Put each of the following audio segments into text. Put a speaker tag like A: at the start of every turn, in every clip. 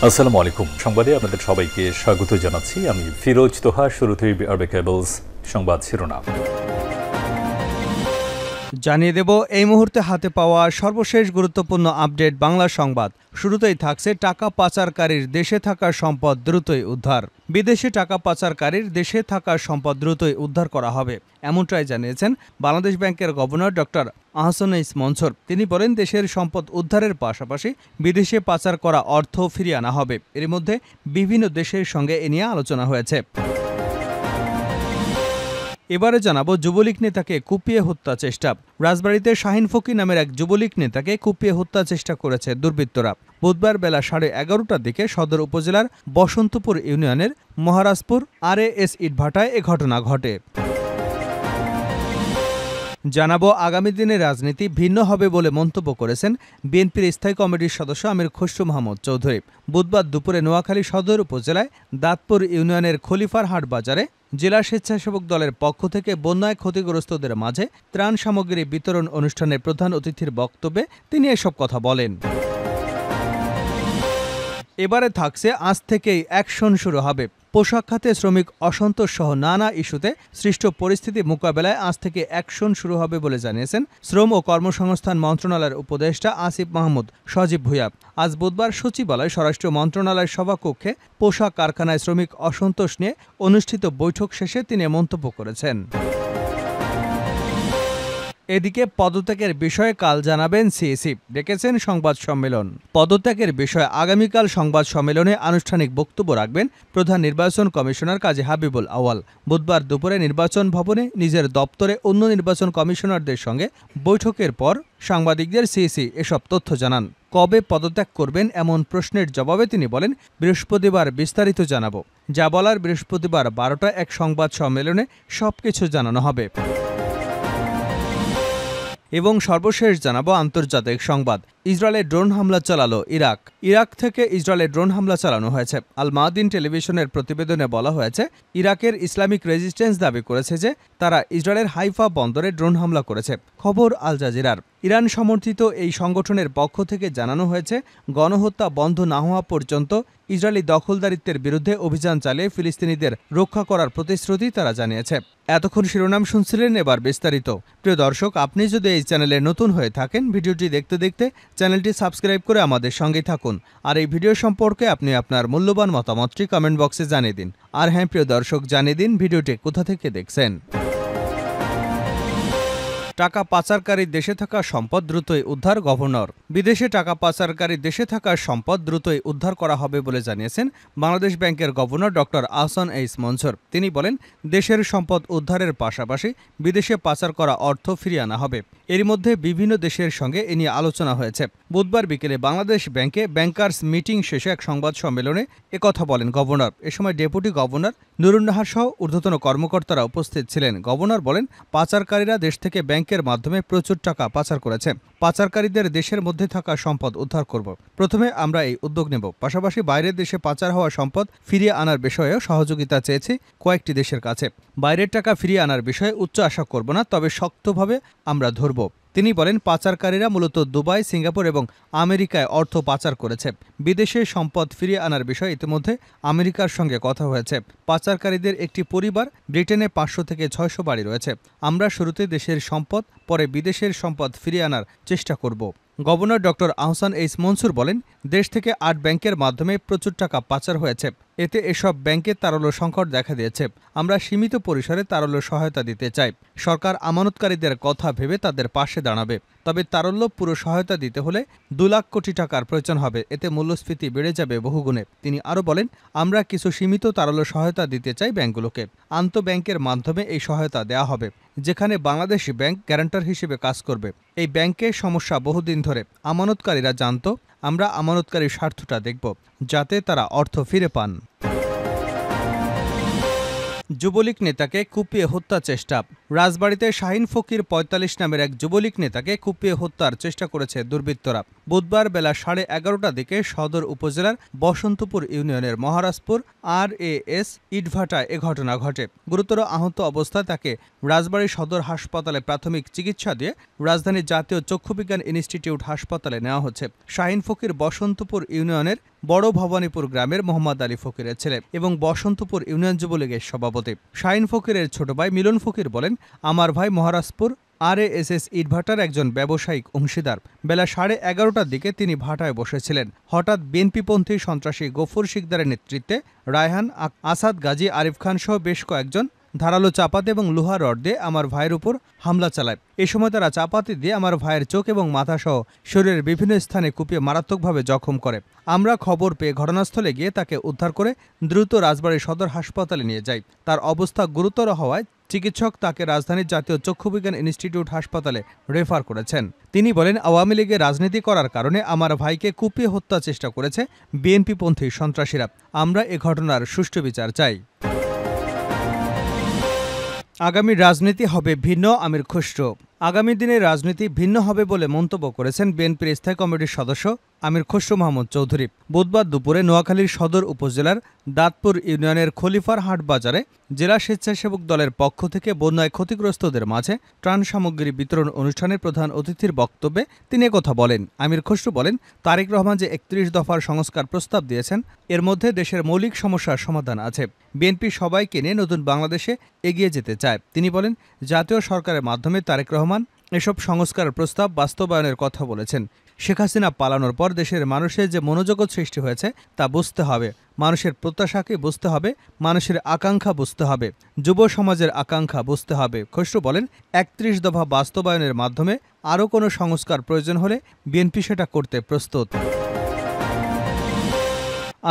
A: আসসালামু আলাইকুম। সংবাদে আপনাদের সবাইকে স্বাগত জানাচ্ছি। আমি ফিরোজ তোহা। শুরুতেই আরবে কেবলস সংবাদ শিরোনাম
B: জানিয়ে দেব এই মুহূর্তে হাতে পাওয়া সর্বশেষ গুরুত্বপূর্ণ আপডেট বাংলা সংবাদ। শুরুতেই থাকছে টাকা পাচারকারীর দেশে থাকা সম্পদ দ্রুতই উদ্ধার। বিদেশে টাকা পাচারকারীর দেশে থাকা সম্পদ দ্রুতই উদ্ধার করা হবে, এমনটাই জানিয়েছেন বাংলাদেশ ব্যাংকের গভর্নর ডক্টর আহসান এইস মনসুর। তিনি বলেন, দেশের সম্পদ উদ্ধারের পাশাপাশি বিদেশে পাচার করা অর্থ ফিরিয়ে আনা হবে। এর মধ্যে বিভিন্ন দেশের সঙ্গে এ নিয়ে আলোচনা হয়েছে। এবারে জানাবো যুবলীগ নেতাকে কুপিয়ে হত্যা চেষ্টা। রাজবাড়ীতে শাহিন ফকির নামের এক যুবলীগ নেতাকে কুপিয়ে হত্যা চেষ্টা করেছে দুর্বৃত্তরা। বুধবার বেলা 11:30টার দিকে সদর উপজেলার বসন্তপুর ইউনিয়নের মহারাজপুর RAS ইটভাটায় এ ঘটনা ঘটে। জানাবো আগামী দিনে রাজনীতি ভিন্ন হবে বলে মন্তব্য করেছেন বিএনপির স্থায়ী কমিটির সদস্য আমির খসরু মাহমুদ চৌধুরী। বুধবার দুপুরে নোয়াখালী সদর উপজেলায় দাঁতপুর ইউনিয়নের খলিফার হাট বাজারে জেলা স্বেচ্ছাসেবক দলের পক্ষ থেকে বন্যায় ক্ষতিগ্রস্তদের মাঝে ত্রাণ সামগ্রী বিতরণ অনুষ্ঠানে প্রধান অতিথির বক্তব্যে তিনি এসব কথা বলেন। এবারে থাকছে আজ থেকেই অ্যাকশন শুরু হবে। পোশাক খাতে শ্রমিক অসন্তোষ সহ নানা ইস্যুতে সৃষ্ট পরিস্থিতি মোকাবেলায় আজ থেকে অ্যাকশন শুরু হবে বলে জানিয়েছেন শ্রম ও কর্মসংস্থান মন্ত্রণালয়ের উপদেষ্টা আসিফ মাহমুদ সজীব ভুঁইয়া। আজ বুধবার সচিবালয় স্বরাষ্ট্র মন্ত্রণালয়ের সভাকক্ষে পোশাক কারখানায় শ্রমিক অসন্তোষ নিয়ে অনুষ্ঠিত বৈঠক শেষে তিনি মন্তব্য করেছেন। এদিকে পদত্যাগের বিষয়ে কাল জানাবেন সিইসি, ডেকেছেন সংবাদ সম্মেলন। পদত্যাগের বিষয়ে আগামীকাল সংবাদ সম্মেলনে আনুষ্ঠানিক বক্তব্য রাখবেন প্রধান নির্বাচন কমিশনার কাজী হাবিবুল আউয়াল। বুধবার দুপুরে নির্বাচন ভবনে নিজের দপ্তরে অন্য নির্বাচন কমিশনারদের সঙ্গে বৈঠকের পর সাংবাদিকদের সিইসি এসব তথ্য জানান। কবে পদত্যাগ করবেন এমন প্রশ্নের জবাবে তিনি বলেন, বৃহস্পতিবার বিস্তারিত জানাবো। যা বলার বৃহস্পতিবার 12টায় এক সংবাদ সম্মেলনে সবকিছু জানানো হবে। এবং সর্বশেষ জানাবো আন্তর্জাতিক সংবাদ। ইসরায়েলে ড্রোন হামলা চালালো ইরাক। ইরাক থেকে ইসরায়েলে ড্রোন হামলা চালানো হয়েছে। আল মাদিন টেলিভিশনের প্রতিবেদনে বলা হয়েছে, ইরাকের ইসলামিক রেজিস্ট্যান্স দাবি করেছে যে তারা ইসরায়েলের হাইফা বন্দরে ড্রোন হামলা করেছে। খবর আল জাজিরার। ইরান সমর্থিত এই সংগঠনের পক্ষ থেকে জানানো হয়েছে, গণহত্যা বন্ধ না হওয়া পর্যন্ত ইসরায়েলি দখলদারিত্বের বিরুদ্ধে অভিযান চালিয়ে ফিলিস্তিনিদের রক্ষা করার প্রতিশ্রুতি তারা জানিয়েছে। এতক্ষণ শিরোনাম শুনছিলেন, এবার বিস্তারিত। প্রিয় দর্শক, আপনি যদি এই চ্যানেলে নতুন হয়ে থাকেন, ভিডিওটি দেখতে দেখতে চ্যানেলটি সাবস্ক্রাইব করে আমাদের সঙ্গে থাকুন। আর এই ভিডিও সম্পর্কে আপনি আপনার মূল্যবান মতামতটি কমেন্ট বক্সে জানিয়ে দিন। আর হ্যাঁ প্রিয় দর্শক, জানিয়ে দিন ভিডিওটি কোথা থেকে দেখছেন। টাকা পাচারকারী দেশে থাকা সম্পদ দ্রুতই উদ্ধার গভর্নর। বিদেশে টাকা পাচারকারী দেশে থাকা সম্পদ দ্রুতই উদ্ধার করা হবে বলে জানিয়েছেন বাংলাদেশ ব্যাংকের গভর্নর ডক্টর আহসান এইস মনসুর। তিনি বলেন, দেশের সম্পদ উদ্ধারের পাশাপাশি বিদেশে পাচার করা অর্থ ফিরিয়ে আনা হবে। এর মধ্যে বিভিন্ন দেশের সঙ্গে এ নিয়ে আলোচনা হয়েছে। বুধবার বিকেলে বাংলাদেশ ব্যাংকে ব্যাংকার্স মিটিং শেষে এক সংবাদ সম্মেলনে একথা বলেন গভর্নর। এ সময় ডেপুটি গভর্নর নুরুন নাহার সহ ঊর্ধ্বতন কর্মকর্তারা উপস্থিত ছিলেন। গভর্নর বলেন, পাচারকারীরা দেশ থেকে ব্যাংকের মাধ্যমে প্রচুর টাকা পাচার করেছে। পাচারকারীদের দেশের মধ্যে থাকা সম্পদ উদ্ধার করব। প্রথমে আমরা এই উদ্যোগ নেব, পাশাপাশি বাইরের দেশে পাচার হওয়া সম্পদ ফিরিয়ে আনার বিষয়েও সহযোগিতা চেয়েছি কয়েকটি দেশের কাছে। বাইরের টাকা ফিরিয়ে আনার বিষয়ে উচ্চ আশা করব না, তবে শক্তভাবে আমরা ধরব। তিনি বলেন, পাচারকারীরা মূলত দুবাই, সিঙ্গাপুর এবং আমেরিকায় অর্থ পাচার করেছে। বিদেশে সম্পদ ফিরিয়ে আনার বিষয়ে ইতিমধ্যে আমেরিকার সঙ্গে কথা হয়েছে। পাচারকারীদের একটি পরিবার ব্রিটেনে 500 থেকে 600 বাড়ি রয়েছে। আমরা শুরুতে দেশের সম্পদ, পরে বিদেশের সম্পদ ফিরিয়ে আনার চেষ্টা করব। গভর্নর ডক্টর আহসান এইস মনসুর বলেন, দেশ থেকে 8 ব্যাংকের মাধ্যমে প্রচুর টাকা পাচার হয়েছে। এতে এসব ব্যাংকের তারল্য সংকট দেখা দিয়েছে। আমরা সীমিত পরিসরে তারল্য সহায়তা দিতে চাই। সরকার আমানতকারীদের কথা ভেবে তাদের পাশে দাঁড়াবে। তবে তারল্য পুরো সহায়তা দিতে হলে 2 লাখ কোটি টাকার প্রয়োজন হবে। এতে মূল্যস্ফীতি বেড়ে যাবে বহুগুণে। তিনি আরও বলেন, আমরা কিছু সীমিত তারল্য সহায়তা দিতে চাই ব্যাংকগুলোকে। আন্তঃব্যাংকের মাধ্যমে এই সহায়তা দেওয়া হবে, যেখানে বাংলাদেশ ব্যাংক গ্যারান্টার হিসেবে কাজ করবে। এই ব্যাংকের সমস্যা বহুদিন ধরে। আমানতকারীরা জানত, আমরা আমানতকারীর স্বার্থটা দেখব, যাতে তারা অর্থ ফিরে পান। যুবলীগ নেতাকে কুপিয়ে হত্যা চেষ্টা। রাজবাড়ীতে শাহিন ফকির 45 নামের এক যুবলীগ নেতাকে কুপিয়ে হত্যার চেষ্টা করেছে দুর্বৃত্তরা। বুধবার বেলা 11:30টার দিকে সদর উপজেলার বসন্তপুর ইউনিয়নের মহারাজপুর RAS ইটভাটায় এ ঘটনা ঘটে। গুরুতর আহত অবস্থায় তাকে রাজবাড়ী সদর হাসপাতালে প্রাথমিক চিকিৎসা দিয়ে রাজধানীর জাতীয় চক্ষুবিজ্ঞান ইনস্টিটিউট হাসপাতালে নেওয়া হচ্ছে। শাহিন ফকির বসন্তপুর ইউনিয়নের বড় ভবানীপুর গ্রামের মোহাম্মদ আলী ফকিরের ছেলে এবং বসন্তপুর ইউনিয়ন যুবলীগের সভাপতি। শাহিন ফকিরের ছোট ভাই মিলন ফকির বলেন, আমার ভাই মহারাজপুর RASS ইটভাটার একজন ব্যবসায়িক অংশীদার। বেলা 11:30টার দিকে তিনি ভাটায় বসেছিলেন। হঠাৎ বিএনপিপন্থী সন্ত্রাসী গফুর শিকদারের নেতৃত্বে রায়হান, আসাদ, গাজী, আরিফ খান সহ বেশ কয়েকজন ধারালো চাপাতি এবং লোহা রড দিয়ে আমার ভাইয়ের উপর হামলা চালায়। এ সময় তারা চাপাতি দিয়ে আমার ভাইয়ের চোখ এবং মাথাসহ শরীরের বিভিন্ন স্থানে কুপিয়ে মারাত্মকভাবে জখম করে। আমরা খবর পেয়ে ঘটনাস্থলে গিয়ে তাকে উদ্ধার করে দ্রুত রাজবাড়ী সদর হাসপাতালে নিয়ে যাই। তার অবস্থা গুরুতর হওয়ায় চিকিৎসক তাকে রাজধানীর জাতীয় চক্ষুবিজ্ঞান ইনস্টিটিউট হাসপাতালে রেফার করেছেন। তিনি বলেন, আওয়ামী লীগের রাজনীতি করার কারণে আমার ভাইকে কুপিয়ে হত্যা চেষ্টা করেছে বিএনপিপন্থী সন্ত্রাসীরা। আমরা এ ঘটনার সুষ্ঠু বিচার চাই। আগামী রাজনীতি হবে ভিন্ন, আমির খুসরো। আগামী দিনে রাজনীতি ভিন্ন হবে বলে মন্তব্য করেছেন বিএনপির স্থায়ী কমিটির সদস্য আমির খুসরো মাহমুদ চৌধুরী। বুধবার দুপুরে নোয়াখালীর সদর উপজেলার দাঁতপুর ইউনিয়নের খলিফার হাট বাজারে জেলা স্বেচ্ছাসেবক দলের পক্ষ থেকে বন্যায় ক্ষতিগ্রস্তদের মাঝে ত্রাণ সামগ্রী বিতরণ অনুষ্ঠানের প্রধান অতিথির বক্তব্যে তিনি একথা বলেন। আমির খুসরো বলেন, তারেক রহমান যে 31 দফার সংস্কার প্রস্তাব দিয়েছেন, এর মধ্যে দেশের মৌলিক সমস্যার সমাধান আছে। বিএনপি সবাইকে নিয়ে নতুন বাংলাদেশে এগিয়ে যেতে চায়। তিনি বলেন, জাতীয় সরকারের মাধ্যমে তারেক রহমান এসব সংস্কার প্রস্তাব বাস্তবায়নের কথা বলেছেন। শেখ হাসিনা পালানোর পর দেশের মানুষের যে মনোজগৎ সৃষ্টি হয়েছে তা বুঝতে হবে, মানুষের প্রত্যাশাকে বুঝতে হবে, মানুষের আকাঙ্ক্ষা বুঝতে হবে, যুব সমাজের আকাঙ্ক্ষা বুঝতে হবে। খসরু বলেন, 31 দফা বাস্তবায়নের মাধ্যমে আরও কোনো সংস্কার প্রয়োজন হলে বিএনপি সেটা করতে প্রস্তুত।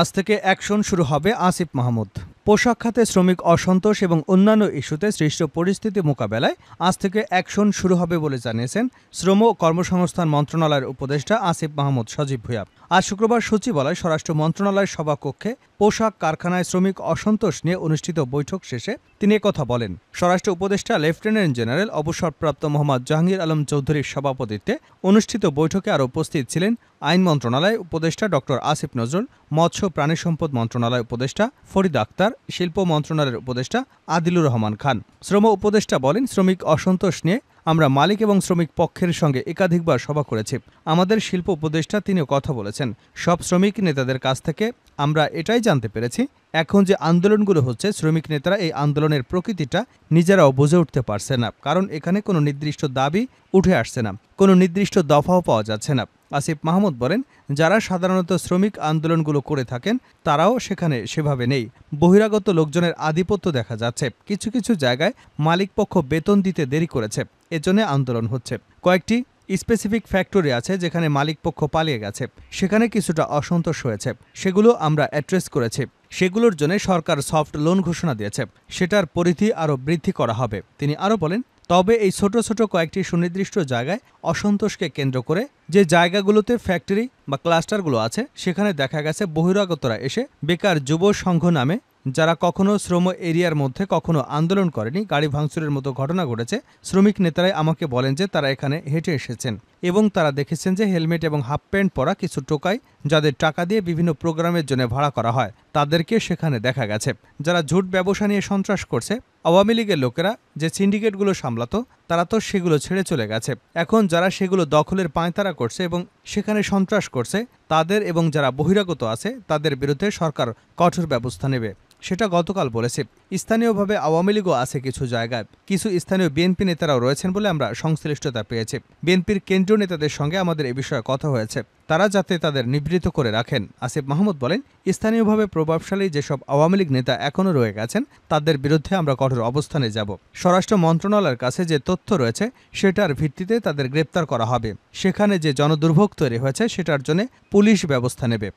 B: আজ থেকে অ্যাকশন শুরু হবে আসিফ মাহমুদ। পোশাক খাতে শ্রমিক অসন্তোষ এবং অন্যান্য ইস্যুতে সৃষ্ট পরিস্থিতি মোকাবেলায় আজ থেকে অ্যাকশন শুরু হবে বলে জানিয়েছেন শ্রম ও কর্মসংস্থান মন্ত্রণালয়ের উপদেষ্টা আসিফ মাহমুদ সজীব ভূঁইয়া। আজ শুক্রবার সচিবালয় স্বরাষ্ট্র মন্ত্রণালয়ের সভাকক্ষে পোশাক কারখানায় শ্রমিক অসন্তোষ নিয়ে অনুষ্ঠিত বৈঠক শেষে তিনি একথা বলেন। স্বরাষ্ট্র উপদেষ্টা লেফটেন্যান্ট জেনারেল অবসরপ্রাপ্ত মোহাম্মদ জাহাঙ্গীর আলম চৌধুরীর সভাপতিত্বে অনুষ্ঠিত বৈঠকে আরও উপস্থিত ছিলেন আইন মন্ত্রণালয় উপদেষ্টা ডক্টর আসিফ নজরুল, মৎস্য প্রাণী সম্পদ মন্ত্রণালয় উপদেষ্টা ফরিদ আক্তার, শিল্প মন্ত্রণালয়ের উপদেষ্টা আদিলুর রহমান খান। শ্রম উপদেষ্টা বলেন, শ্রমিক অসন্তোষ নিয়ে আমরা মালিক এবং শ্রমিক পক্ষের সঙ্গে একাধিকবার সভা করেছি। আমাদের শিল্প উপদেষ্টা তিনিও কথা বলেছেন। সব শ্রমিক নেতাদের কাছ থেকে আমরা এটাই জানতে পেরেছি, এখন যে আন্দোলনগুলো হচ্ছে শ্রমিক নেতারা এই আন্দোলনের প্রকৃতিটা নিজেরাও বুঝে উঠতে পারছে না, কারণ এখানে কোনো নির্দিষ্ট দাবি উঠে আসছে না, কোনো নির্দিষ্ট দফাও পাওয়া যাচ্ছে না। আসিফ মাহমুদ বলেন, যারা সাধারণত শ্রমিক আন্দোলনগুলো করে থাকেন তারাও সেখানে সেভাবে নেই। বহিরাগত লোকজনের আধিপত্য দেখা যাচ্ছে। কিছু কিছু জায়গায় মালিকপক্ষ বেতন দিতে দেরি করেছে, এজন্য আন্দোলন হচ্ছে। কয়েকটি স্পেসিফিক ফ্যাক্টরি আছে যেখানে মালিকপক্ষ পালিয়ে গেছে, সেখানে কিছুটা অসন্তোষ হয়েছে, সেগুলো আমরা অ্যাড্রেস করেছি। সেগুলোর জন্য সরকার সফট লোন ঘোষণা দিয়েছে, সেটার পরিধি আরও বৃদ্ধি করা হবে। তিনি আরও বলেন, তবে এই ছোট ছোট কয়েকটি সুনির্দিষ্ট জায়গায় অসন্তোষকে কেন্দ্র করে যে জায়গাগুলোতে ফ্যাক্টরি বা ক্লাস্টারগুলো আছে সেখানে দেখা গেছে বহিরাগতরা এসে বেকার যুব সংঘ নামে, যারা কখনো শ্রম এরিয়ার মধ্যে কখনো আন্দোলন করেনি, গাড়ি ভাঙচুরের মতো ঘটনা ঘটেছে। শ্রমিক নেতারাই আমাকে বলেন যে তারা এখানে হেঁটে এসেছেন এবং তারা দেখেছেন যে হেলমেট এবং হাফ প্যান্ট পরা কিছু টোকাই, যাদের টাকা দিয়ে বিভিন্ন প্রোগ্রামের জন্য ভাড়া করা হয়, তাদেরকে সেখানে দেখা গেছে। যারা ঝুট ব্যবসা নিয়ে সন্ত্রাস করছে, আওয়ামী লীগের লোকেরা যে সিন্ডিকেটগুলো সামলাতো তারা তো সেগুলো ছেড়ে চলে গেছে। এখন যারা সেগুলো দখলের পাঁয়তারা করছে এবং সেখানে সন্ত্রাস করছে, তাদের এবং যারা বহিরাগত আছে তাদের বিরুদ্ধে সরকার কঠোর ব্যবস্থা নেবে, সেটা গতকাল বলেছে। স্থানীয়ভাবে আওয়ামী লীগও আছে কিছু জায়গায়, কিছু স্থানীয় বিএনপি নেতারাও রয়েছেন বলে আমরা সংশ্লিষ্টতা পেয়েছি। বিএনপির কেন্দ্রীয় নেতাদের সঙ্গে আমাদের এ বিষয়ে কথা হয়েছে, তারা যাতে তাদের নিবৃত্ত করে রাখেন। আসিফ মাহমুদ বলেন, স্থানীয়ভাবে প্রভাবশালী যেসব আওয়ামী লীগ নেতা এখনও রয়ে গেছেন তাদের বিরুদ্ধে আমরা কঠোর অবস্থানে যাব। স্বরাষ্ট্র মন্ত্রণালয়ের কাছে যে তথ্য রয়েছে সেটার ভিত্তিতে তাদের গ্রেপ্তার করা হবে। সেখানে যে জনদুর্ভোগ তৈরি হয়েছে সেটার জন্য পুলিশ ব্যবস্থা নেবে।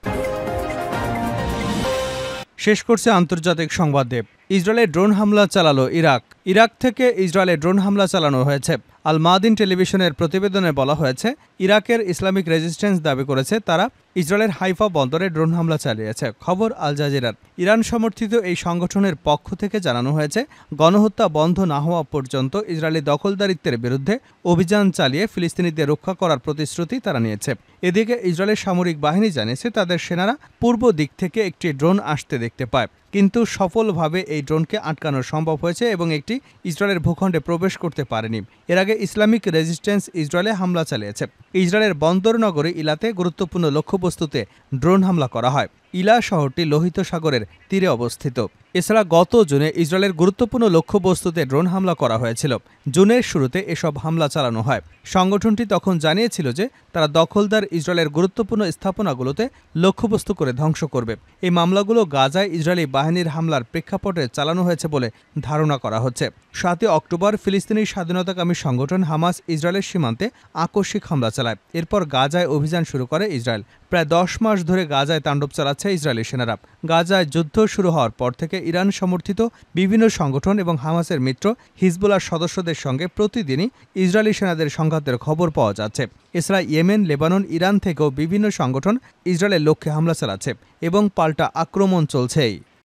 B: শেষ করছে আন্তর্জাতিক সংবাদ। ইসরায়েলে ড্রোন হামলা চালালো ইরাক। ইরাক থেকে ইসরায়েলে ড্রোন হামলা চালানো হয়েছে। আল মাদিন টেলিভিশনের প্রতিবেদনে বলা হয়েছে, ইরাকের ইসলামিক রেজিস্ট্যান্স দাবি করেছে তারা ইসরায়েলের হাইফা বন্দরে ড্রোন হামলা চালিয়েছে। খবর আল জাজিরার। ইরান সমর্থিত এই সংগঠনের পক্ষ থেকে জানানো হয়েছে, গণহত্যা বন্ধ না হওয়া পর্যন্ত ইসরায়েলি দখলদারিত্বের বিরুদ্ধে অভিযান চালিয়ে ফিলিস্তিনিদের রক্ষা করার প্রতিশ্রুতি তারা নিয়েছে। এদিকে ইসরায়েলের সামরিক বাহিনী জানিয়েছে তাদের সেনারা পূর্ব দিক থেকে একটি ড্রোন আসতে দেখতে পায়, কিন্তু সফলভাবে এই ড্রোনকে আটকানো সম্ভব হয়েছে এবং একটি ইসরায়েলের ভূখণ্ডে প্রবেশ করতে পারেনি। এর আগে ইসলামিক রেজিস্ট্যান্স ইসরায়েলে হামলা চালিয়েছে। ইসরায়েলের বন্দর নগরী ইলাতে গুরুত্বপূর্ণ লক্ষ্যবস্তু লক্ষ্যবস্তুতে ড্রোন হামলা করা হয়। ইলা শহরটি লোহিত সাগরের তীরে অবস্থিত। এছাড়া গত জুনে ইসরায়েলের গুরুত্বপূর্ণ লক্ষ্যবস্তুতে ড্রোন হামলা করা হয়েছিল। জুনের শুরুতে এসব হামলা চালানো হয়। সংগঠনটি তখন জানিয়েছিল যে তারা দখলদার ইসরায়েলের গুরুত্বপূর্ণ স্থাপনাগুলোতে লক্ষ্যবস্তু করে ধ্বংস করবে। এই মামলাগুলো গাজায় ইসরায়েলি বাহিনীর হামলার প্রেক্ষাপটে চালানো হয়েছে বলে ধারণা করা হচ্ছে। 7 অক্টোবর ফিলিস্তিনি স্বাধীনতাকামী সংগঠন হামাস ইসরায়েলের সীমান্তে আকস্মিক হামলা চালায়। এরপর গাজায় অভিযান শুরু করে ইসরায়েল। প্রায় 10 মাস ধরে গাজায় তাণ্ডব চালাচ্ছে ইসরায়েলি সেনারা। গাজায় যুদ্ধ শুরু হওয়ার পর থেকে ইরান সমর্থিত বিভিন্ন সংগঠন এবং হামাসের মিত্র হিজবুল্লাহর সদস্যদের সঙ্গে প্রতিদিনই ইসরায়েলি সেনাদের সংঘাতের খবর পাওয়া যাচ্ছে। এছাড়া ইয়েমেন, লেবানন, ইরান থেকেও বিভিন্ন সংগঠন ইসরায়েলের লক্ষ্যে হামলা চালাচ্ছে এবং পাল্টা আক্রমণ চলছেই।